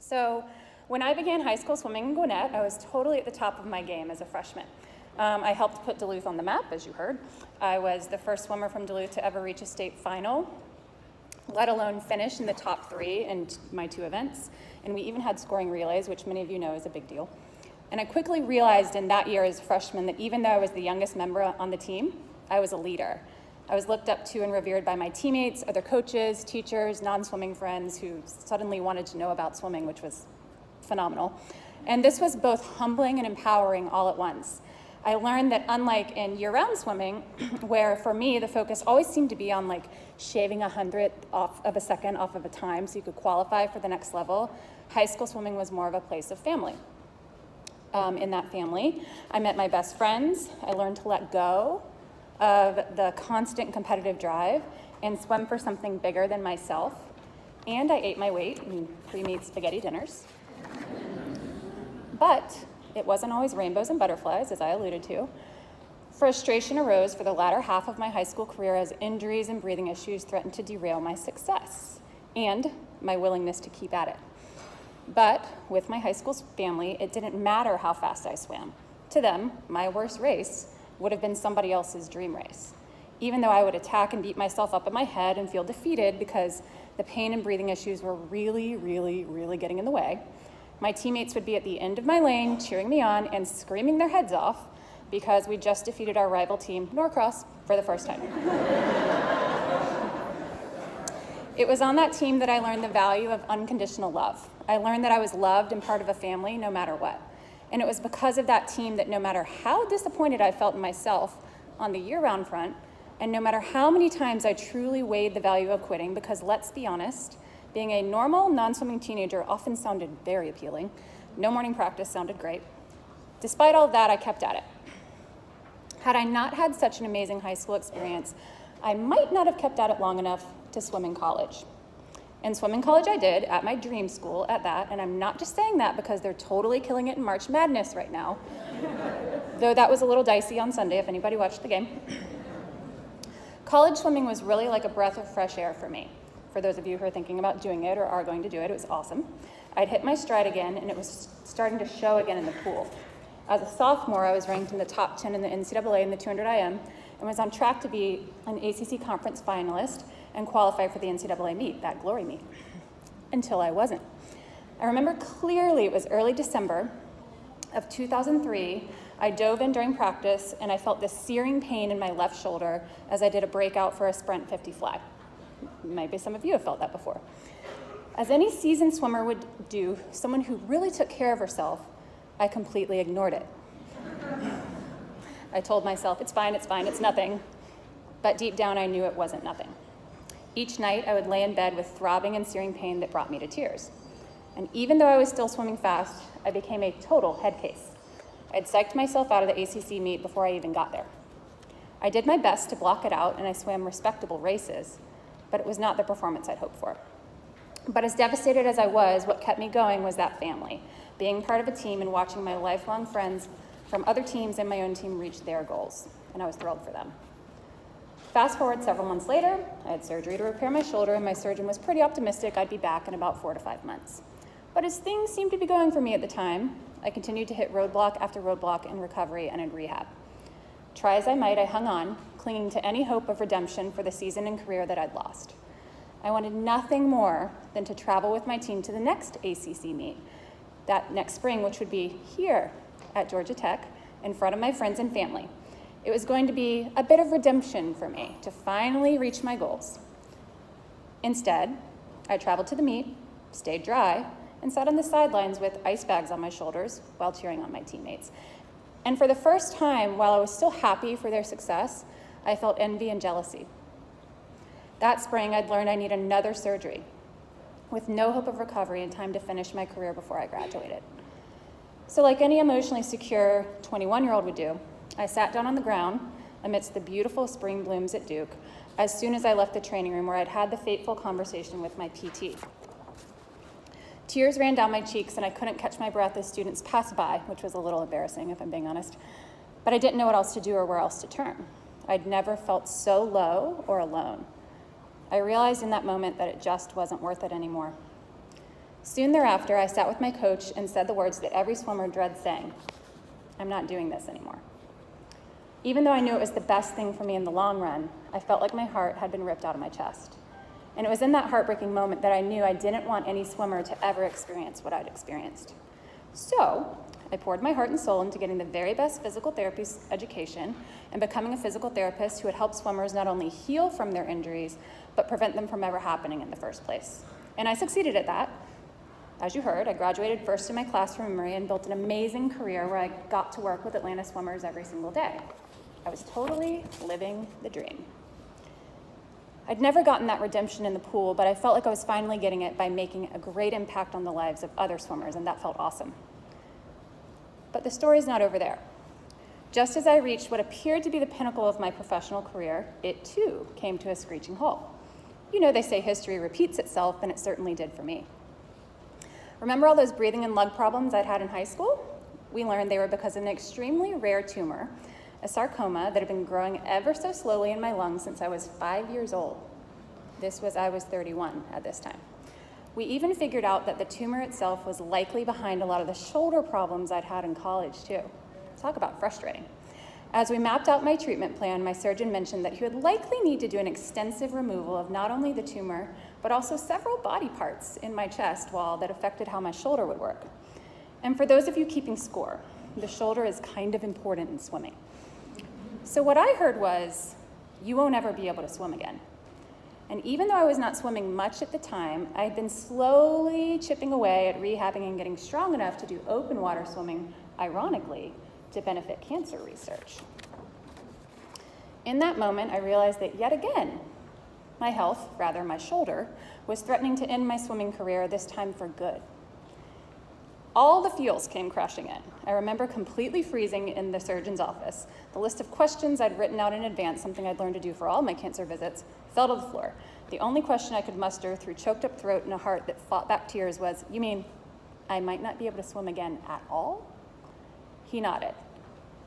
So when I began high school swimming in Gwinnett, I was totally at the top of my game as a freshman. I helped put Duluth on the map, as you heard. I was the first swimmer from Duluth to ever reach a state final, let alone finish in the top 3 in my 2 events. And we even had scoring relays, which many of you know is a big deal. And I quickly realized in that year as a freshman that even though I was the youngest member on the team, I was a leader. I was looked up to and revered by my teammates, other coaches, teachers, non-swimming friends who suddenly wanted to know about swimming, which was phenomenal. And this was both humbling and empowering all at once. I learned that unlike in year-round swimming, where for me the focus always seemed to be on like shaving 100th of a second off of a time so you could qualify for the next level, high school swimming was more of a place of family. In that family, I met my best friends. I learned to let go of the constant competitive drive and swim for something bigger than myself. And I ate my weight in pre-meet spaghetti dinners. But it wasn't always rainbows and butterflies, as I alluded to. Frustration arose for the latter half of my high school career as injuries and breathing issues threatened to derail my success and my willingness to keep at it. But with my high school family, it didn't matter how fast I swam. To them, my worst race would have been somebody else's dream race. Even though I would attack and beat myself up in my head and feel defeated because the pain and breathing issues were really, really, really getting in the way, my teammates would be at the end of my lane cheering me on and screaming their heads off because we just defeated our rival team, Norcross, for the first time. It was on that team that I learned the value of unconditional love. I learned that I was loved and part of a family no matter what. And it was because of that team that no matter how disappointed I felt in myself on the year-round front, and no matter how many times I truly weighed the value of quitting, because let's be honest, being a normal, non-swimming teenager often sounded very appealing. No morning practice sounded great. Despite all of that, I kept at it. Had I not had such an amazing high school experience, I might not have kept at it long enough to swim in college. And swim in college I did, at my dream school at that, and I'm not just saying that because they're totally killing it in March Madness right now, though that was a little dicey on Sunday if anybody watched the game. College swimming was really like a breath of fresh air for me. For those of you who are thinking about doing it or are going to do it, it was awesome. I'd hit my stride again, and it was starting to show again in the pool. As a sophomore, I was ranked in the top 10 in the NCAA in the 200 IM and was on track to be an ACC conference finalist and qualify for the NCAA meet, that glory meet, until I wasn't. I remember clearly it was early December of 2003. I dove in during practice, and I felt this searing pain in my left shoulder as I did a breakout for a sprint 50 fly. Maybe some of you have felt that before. As any seasoned swimmer would do, someone who really took care of herself, I completely ignored it. I told myself, it's fine, it's nothing. But deep down, I knew it wasn't nothing. Each night, I would lay in bed with throbbing and searing pain that brought me to tears. And even though I was still swimming fast, I became a total head case. I'd psyched myself out of the ACC meet before I even got there. I did my best to block it out, and I swam respectable races, but it was not the performance I'd hoped for. But as devastated as I was, what kept me going was that family, being part of a team and watching my lifelong friends from other teams and my own team reach their goals, and I was thrilled for them. Fast forward several months later, I had surgery to repair my shoulder, and my surgeon was pretty optimistic I'd be back in about 4 to 5 months. But as things seemed to be going for me at the time, I continued to hit roadblock after roadblock in recovery and in rehab. Try as I might, I hung on, clinging to any hope of redemption for the season and career that I'd lost. I wanted nothing more than to travel with my team to the next ACC meet, that next spring, which would be here at Georgia Tech, in front of my friends and family. It was going to be a bit of redemption for me to finally reach my goals. Instead, I traveled to the meet, stayed dry, and sat on the sidelines with ice bags on my shoulders while cheering on my teammates. And for the first time, while I was still happy for their success, I felt envy and jealousy. That spring, I'd learned I need another surgery, with no hope of recovery and time to finish my career before I graduated. So like any emotionally secure 21-year-old would do, I sat down on the ground amidst the beautiful spring blooms at Duke as soon as I left the training room where I'd had the fateful conversation with my PT. Tears ran down my cheeks and I couldn't catch my breath as students passed by, which was a little embarrassing if I'm being honest, but I didn't know what else to do or where else to turn. I'd never felt so low or alone. I realized in that moment that it just wasn't worth it anymore. Soon thereafter, I sat with my coach and said the words that every swimmer dreads saying, "I'm not doing this anymore." Even though I knew it was the best thing for me in the long run, I felt like my heart had been ripped out of my chest. And it was in that heartbreaking moment that I knew I didn't want any swimmer to ever experience what I'd experienced. So I poured my heart and soul into getting the very best physical therapy education and becoming a physical therapist who would help swimmers not only heal from their injuries, but prevent them from ever happening in the first place. And I succeeded at that. As you heard, I graduated first in my class from Emory and built an amazing career where I got to work with Atlanta swimmers every single day. I was totally living the dream. I'd never gotten that redemption in the pool, but I felt like I was finally getting it by making a great impact on the lives of other swimmers, and that felt awesome. But the story's not over there. Just as I reached what appeared to be the pinnacle of my professional career, it too came to a screeching halt. You know, they say history repeats itself, and it certainly did for me. Remember all those breathing and lung problems I'd had in high school? We learned they were because of an extremely rare tumor, a sarcoma that had been growing ever so slowly in my lungs since I was 5 years old. I was 31 at this time. We even figured out that the tumor itself was likely behind a lot of the shoulder problems I'd had in college too. Talk about frustrating. As we mapped out my treatment plan, my surgeon mentioned that he would likely need to do an extensive removal of not only the tumor, but also several body parts in my chest wall that affected how my shoulder would work. And for those of you keeping score, the shoulder is kind of important in swimming. So what I heard was, you won't ever be able to swim again. And even though I was not swimming much at the time, I had been slowly chipping away at rehabbing and getting strong enough to do open water swimming, ironically, to benefit cancer research. In that moment, I realized that yet again, my shoulder, was threatening to end my swimming career, this time for good. All the feels came crashing in. I remember completely freezing in the surgeon's office. The list of questions I'd written out in advance, something I'd learned to do for all my cancer visits, fell to the floor. The only question I could muster through choked up throat and a heart that fought back tears was, "You mean I might not be able to swim again at all?" He nodded.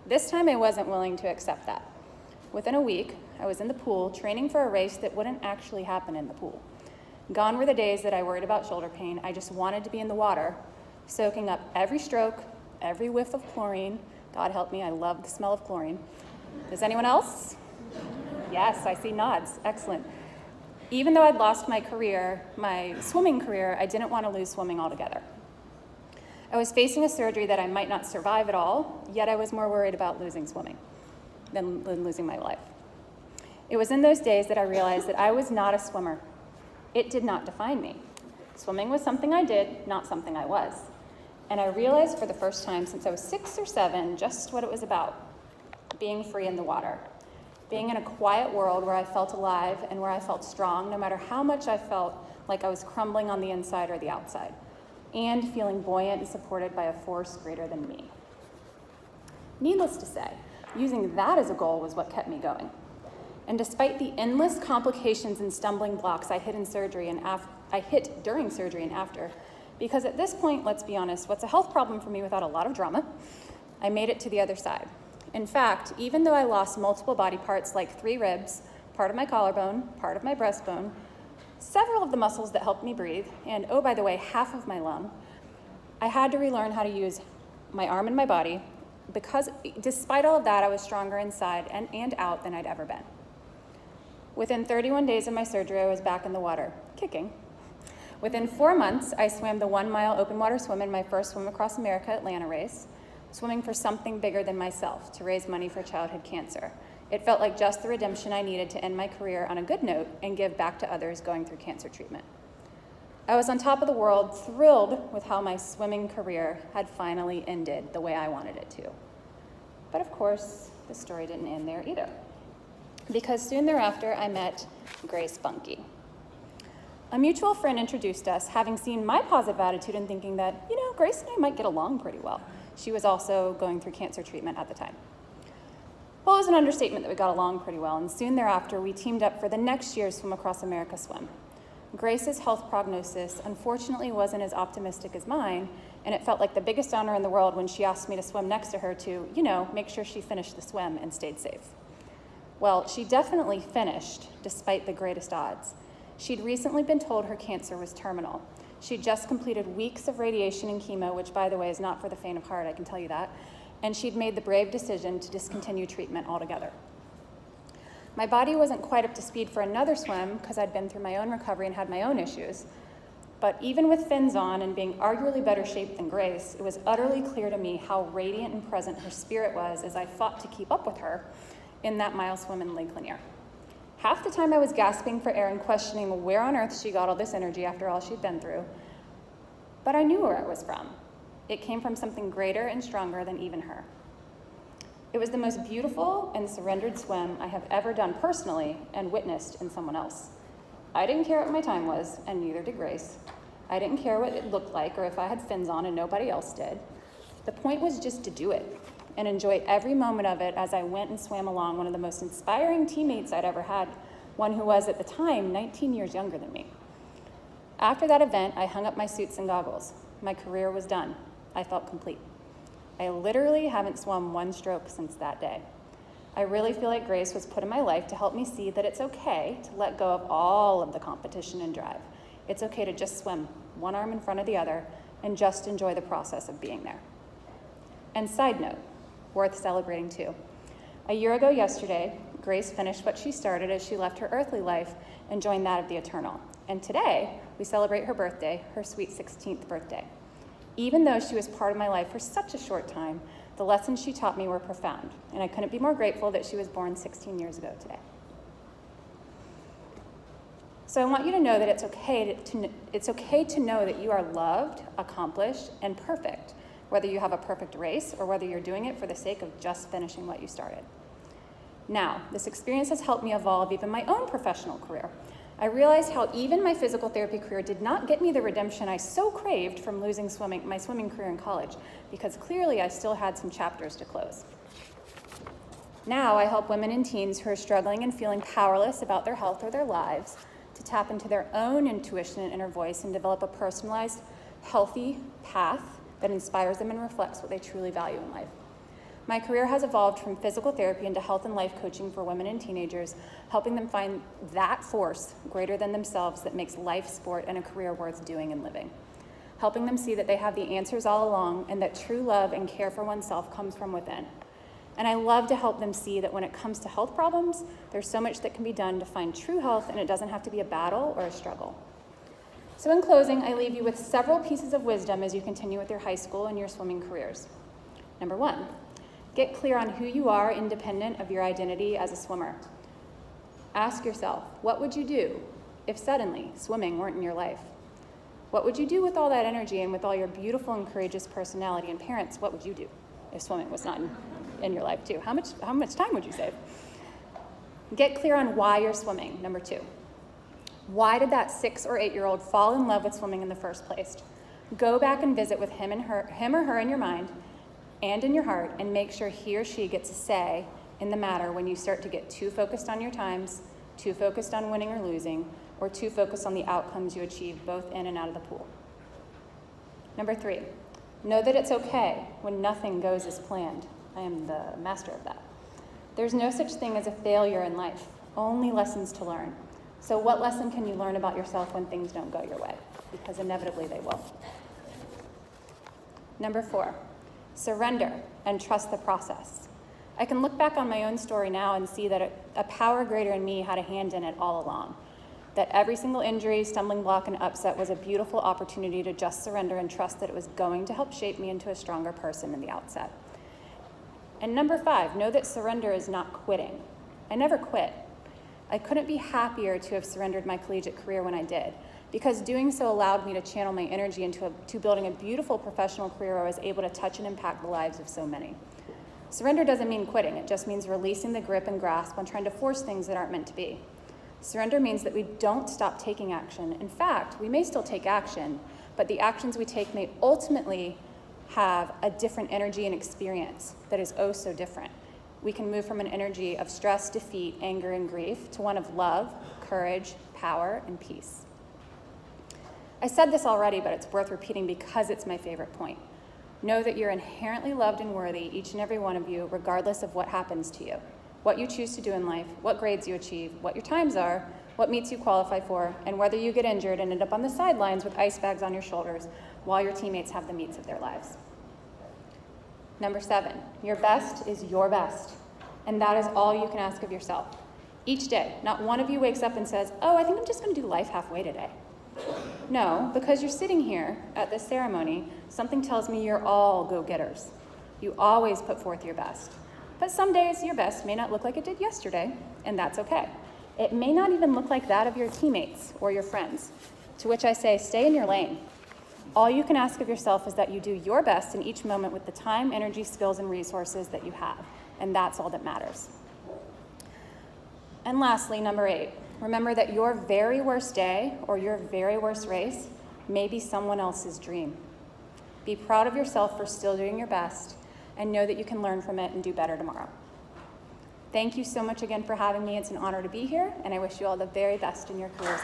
This time I wasn't willing to accept that. Within a week, I was in the pool training for a race that wouldn't actually happen in the pool. Gone were the days that I worried about shoulder pain. I just wanted to be in the water, soaking up every stroke, every whiff of chlorine. God help me, I love the smell of chlorine. Does anyone else? Yes, I see nods, excellent. Even though I'd lost my swimming career, I didn't want to lose swimming altogether. I was facing a surgery that I might not survive at all, yet I was more worried about losing swimming than losing my life. It was in those days that I realized that I was not a swimmer. It did not define me. Swimming was something I did, not something I was. And I realized for the first time since I was 6 or 7 just what it was about, being free in the water. Being in a quiet world where I felt alive and where I felt strong, no matter how much I felt like I was crumbling on the inside or the outside, and feeling buoyant and supported by a force greater than me. Needless to say, using that as a goal was what kept me going. And despite the endless complications and stumbling blocks I hit during surgery and after, because at this point, let's be honest, what's a health problem for me without a lot of drama, I made it to the other side. In fact, even though I lost multiple body parts like 3 ribs, part of my collarbone, part of my breastbone, several of the muscles that helped me breathe, and oh, by the way, half of my lung, I had to relearn how to use my arm and my body because despite all of that, I was stronger inside and out than I'd ever been. Within 31 days of my surgery, I was back in the water, kicking. Within 4 months, I swam the 1-mile open water swim in my first Swim Across America Atlanta race, swimming for something bigger than myself, to raise money for childhood cancer. It felt like just the redemption I needed to end my career on a good note and give back to others going through cancer treatment. I was on top of the world, thrilled with how my swimming career had finally ended the way I wanted it to. But of course, the story didn't end there either. Because soon thereafter, I met Grace Bunky. A mutual friend introduced us, having seen my positive attitude and thinking that, Grace and I might get along pretty well. She was also going through cancer treatment at the time. Well, it was an understatement that we got along pretty well, and soon thereafter, we teamed up for the next year's Swim Across America swim. Grace's health prognosis, unfortunately, wasn't as optimistic as mine, and it felt like the biggest honor in the world when she asked me to swim next to her to, make sure she finished the swim and stayed safe. Well, she definitely finished, despite the greatest odds. She'd recently been told her cancer was terminal. She'd just completed weeks of radiation and chemo, which, by the way, is not for the faint of heart, I can tell you that, and she'd made the brave decision to discontinue treatment altogether. My body wasn't quite up to speed for another swim because I'd been through my own recovery and had my own issues, but even with fins on and being arguably better shaped than Grace, it was utterly clear to me how radiant and present her spirit was as I fought to keep up with her in that mile swim in Lake Lanier. Half the time I was gasping for air and questioning where on earth she got all this energy after all she'd been through, but I knew where it was from. It came from something greater and stronger than even her. It was the most beautiful and surrendered swim I have ever done personally and witnessed in someone else. I didn't care what my time was, and neither did Grace. I didn't care what it looked like or if I had fins on and nobody else did. The point was just to do it and enjoy every moment of it as I went and swam along one of the most inspiring teammates I'd ever had, one who was at the time 19 years younger than me. After that event, I hung up my suits and goggles. My career was done. I felt complete. I literally haven't swum one stroke since that day. I really feel like Grace was put in my life to help me see that it's okay to let go of all of the competition and drive. It's okay to just swim one arm in front of the other and just enjoy the process of being there. And side note, worth celebrating too. A year ago yesterday, Grace finished what she started as she left her earthly life and joined that of the eternal. And today, we celebrate her birthday, her sweet 16th birthday. Even though she was part of my life for such a short time, the lessons she taught me were profound, and I couldn't be more grateful that she was born 16 years ago today. So I want you to know that it's okay to know that you are loved, accomplished, and perfect, whether you have a perfect race or whether you're doing it for the sake of just finishing what you started. Now, this experience has helped me evolve even my own professional career. I realized how even my physical therapy career did not get me the redemption I so craved from losing my swimming career in college, because clearly I still had some chapters to close. Now I help women and teens who are struggling and feeling powerless about their health or their lives to tap into their own intuition and inner voice and develop a personalized, healthy path that inspires them and reflects what they truly value in life. My career has evolved from physical therapy into health and life coaching for women and teenagers, helping them find that force greater than themselves that makes life, sport, and a career worth doing and living. Helping them see that they have the answers all along and that true love and care for oneself comes from within. And I love to help them see that when it comes to health problems, there's so much that can be done to find true health, and it doesn't have to be a battle or a struggle. So in closing, I leave you with several pieces of wisdom as you continue with your high school and your swimming careers. Number one, get clear on who you are independent of your identity as a swimmer. Ask yourself, what would you do if suddenly swimming weren't in your life? What would you do with all that energy and with all your beautiful and courageous personality? And parents, what would you do if swimming was not in your life too? How much time would you save? Get clear on why you're swimming. Number two, why did that 6 or 8-year-old fall in love with swimming in the first place? Go back and visit with him or her in your mind and in your heart, and make sure he or she gets a say in the matter when you start to get too focused on your times, too focused on winning or losing, or too focused on the outcomes you achieve both in and out of the pool. Number three, know that it's okay when nothing goes as planned. I am the master of that. There's no such thing as a failure in life, only lessons to learn. So what lesson can you learn about yourself when things don't go your way? Because inevitably they will. Number four, surrender and trust the process. I can look back on my own story now and see that a power greater in me had a hand in it all along. That every single injury, stumbling block, and upset was a beautiful opportunity to just surrender and trust that it was going to help shape me into a stronger person in the outset. And number five, know that surrender is not quitting. I never quit. I couldn't be happier to have surrendered my collegiate career when I did, because doing so allowed me to channel my energy into building a beautiful professional career where I was able to touch and impact the lives of so many. Surrender doesn't mean quitting. It just means releasing the grip and grasp on trying to force things that aren't meant to be. Surrender means that we don't stop taking action. In fact, we may still take action, but the actions we take may ultimately have a different energy and experience that is oh so different. We can move from an energy of stress, defeat, anger, and grief to one of love, courage, power, and peace. I said this already, but it's worth repeating because it's my favorite point. Know that you're inherently loved and worthy, each and every one of you, regardless of what happens to you, what you choose to do in life, what grades you achieve, what your times are, what meets you qualify for, and whether you get injured and end up on the sidelines with ice bags on your shoulders while your teammates have the meets of their lives. Number 7, your best is your best, and that is all you can ask of yourself. Each day, not one of you wakes up and says, oh, I think I'm just going to do life halfway today. No, because you're sitting here at this ceremony, something tells me you're all go-getters. You always put forth your best. But some days your best may not look like it did yesterday, and that's okay. It may not even look like that of your teammates or your friends, to which I say, stay in your lane. All you can ask of yourself is that you do your best in each moment with the time, energy, skills, and resources that you have, and that's all that matters. And lastly, number 8, remember that your very worst day or your very worst race may be someone else's dream. Be proud of yourself for still doing your best, and know that you can learn from it and do better tomorrow. Thank you so much again for having me. It's an honor to be here, and I wish you all the very best in your careers.